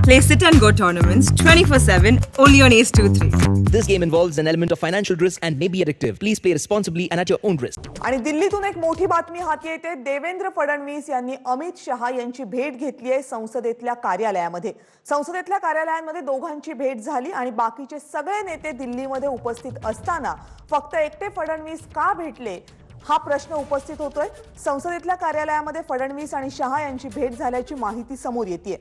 Play sit and go tournaments 24/7 only on Ace 2-3. This game involves an element of financial risk and may be addictive. Please play responsibly and at your own risk. आणि दिल्लीतून एक मोठी बातमी हाती येते. देवेंद्र फडणवीस यांनी अमित शहा यांची भेट घेतली आहे संसदेतल्या कार्यालयामध्ये. संसदेतल्या कार्यालयांमध्ये दोघांची भेट झाली आणि बाकीचे सगळे नेते दिल्लीमध्ये उपस्थित असताना फक्त एकटे फडणवीस का भेटले हा प्रश्न उपस्थित होतोय. संसदेतल्या कार्यालयामध्ये फडणवीस आणि शहा यांची भेट झाल्याची माहिती समोर येते.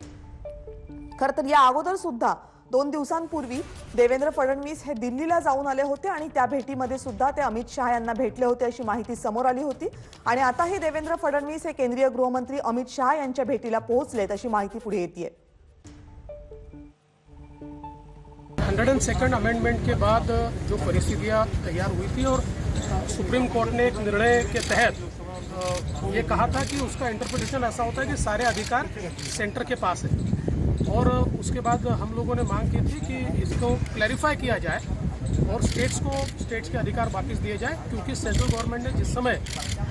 खरं तर या अगोदर सुद्धा 2 दिवसांपूर्वी देवेंद्र फडणवीस हे दिल्लीला जाऊन आले होते आणि त्या भेटीमध्ये सुद्धा ते अमित शहा यांना भेटले होते अशी माहिती समोर आली होती. आणि आताही देवेंद्र फडणवीस हे केंद्रीय गृहमंत्री अमित शहा यांच्या भेटीला पोहोचलेत अशी माहिती पुढे येते. 102nd अमेंडमेंट के बाद जो परिस्थितियां तैयार हुई थी और सुप्रीम कोर्ट ने एक निर्णय के तहत ये कहा था कि उसका इंटरप्रिटेशन ऐसा होता है कि सारे अधिकार सेंटर के पास है. और उसके बाद हम लोगों ने मांग की थी कि इसको क्लैरिफाई किया जाए और स्टेट्स के अधिकार वापस दिए जाए, क्योंकि सेंट्रल गवर्नमेंट ने जिस समय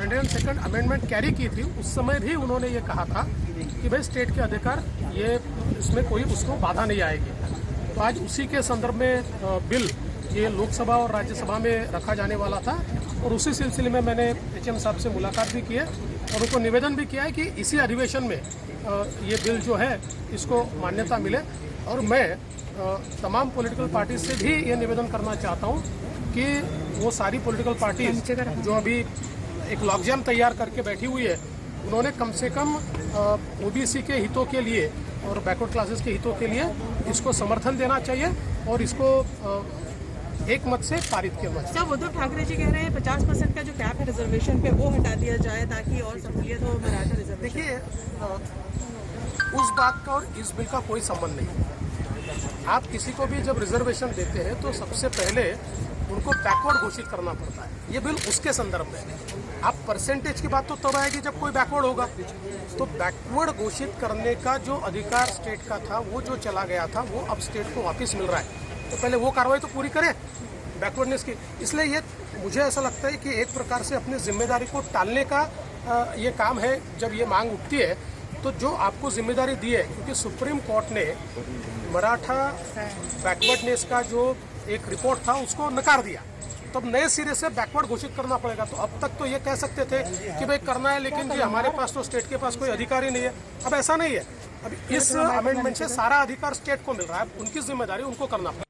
102nd अमेंडमेंट कैरी की थी उस समय भी उन्होंने ये कहा था कि भाई स्टेट के अधिकार ये इसमें कोई उसको बाधा नहीं आएगी. तो आज उसी के संदर्भ में बिल ये लोकसभा और राज्यसभा में रखा जाने वाला था और उसी सिलसिले में मैंने HM साहब से मुलाकात भी की है और उनको निवेदन भी किया है कि इसी अधिवेशन में ये बिल जो है इसको मान्यता मिले. और मैं तमाम पॉलिटिकल पार्टी से भी ये निवेदन करना चाहता हूँ कि वो सारी पॉलिटिकल पार्टीज जो अभी एक लॉकजाम तैयार करके बैठी हुई है उन्होंने कम से कम OBC के हितों के लिए और बैकवर्ड क्लासेस के हितों के लिए इसको समर्थन देना चाहिए और इसको एक मत से पारित किया जाए. सर, उद्धव ठाकरे जी कह रहे हैं 50% का जो कैप है रिजर्वेशन पे वो हटा दिया जाए ताकि और सहूलियत हो मराठा रिजर्वेशन. देखिए, उस बात का और इस बिल का कोई संबंध नहीं. आप किसी को भी जब रिजर्वेशन देते हैं तो सबसे पहले उनको बैकवर्ड घोषित करना पड़ता है. ये बिल उसके संदर्भ में है. आप परसेंटेज की बात तो तब आएगी जब कोई बैकवर्ड होगा. तो बैकवर्ड घोषित करने का जो अधिकार स्टेट का था वो जो चला गया था वो अब स्टेट को वापस मिल रहा है. तो पहले वो कार्रवाई तो पूरी करें बैकवर्डनेस की. इसलिए ये मुझे ऐसा लगता है कि एक प्रकार से अपनी जिम्मेदारी को टालने का ये काम है. जब ये मांग उठती है तो जो आपको जिम्मेदारी दी है, क्योंकि सुप्रीम कोर्ट ने मराठा बैकवर्डनेस का जो एक रिपोर्ट था उसको नकार दिया, तो अब नए सिरे से बैकवर्ड घोषित करना पड़ेगा. तो अब तक तो ये कह सकते थे कि भाई करना है, लेकिन जी हमारे पास तो स्टेट के पास कोई अधिकार ही नहीं है. अब ऐसा नहीं है. अब इस अमेंडमेंट से सारा अधिकार स्टेट को मिल रहा है. उनकी जिम्मेदारी उनको करना पड़ेगा.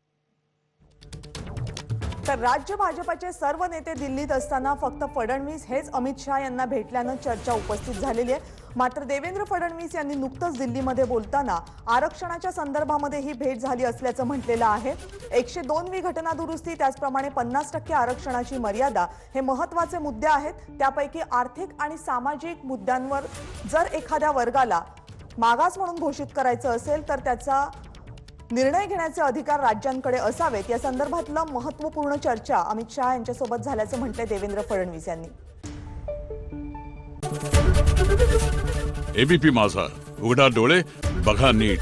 तर राज्य भाजपचे सर्व नेते दिल्लीत असताना फक्त फडणवीस हेच अमित शहा यांना भेटल्यानं चर्चा उपस्थित झालेली आहे. मात्र देवेंद्र फडणवीस यांनी नुकतंच दिल्लीमध्ये बोलताना आरक्षणाच्या संदर्भामध्ये ही भेट झाली असल्याचं म्हटलेलं आहे. 102वी घटना दुरुस्ती त्याचप्रमाणे 50% आरक्षणाची मर्यादा हे महत्त्वाचे मुद्दे आहेत. त्यापैकी आर्थिक आणि सामाजिक मुद्द्यांवर जर एखाद्या वर्गाला मागास म्हणून घोषित करायचं असेल तर त्याचा निर्णय घेण्याचे अधिकार राज्यांकडे असावेत. या संदर्भातलं महत्त्वपूर्ण चर्चा अमित शहा यांच्यासोबत झाल्याचं म्हटलंय देवेंद्र फडणवीस यांनी. ABP माझा, उघडा डोळे बघा नीट.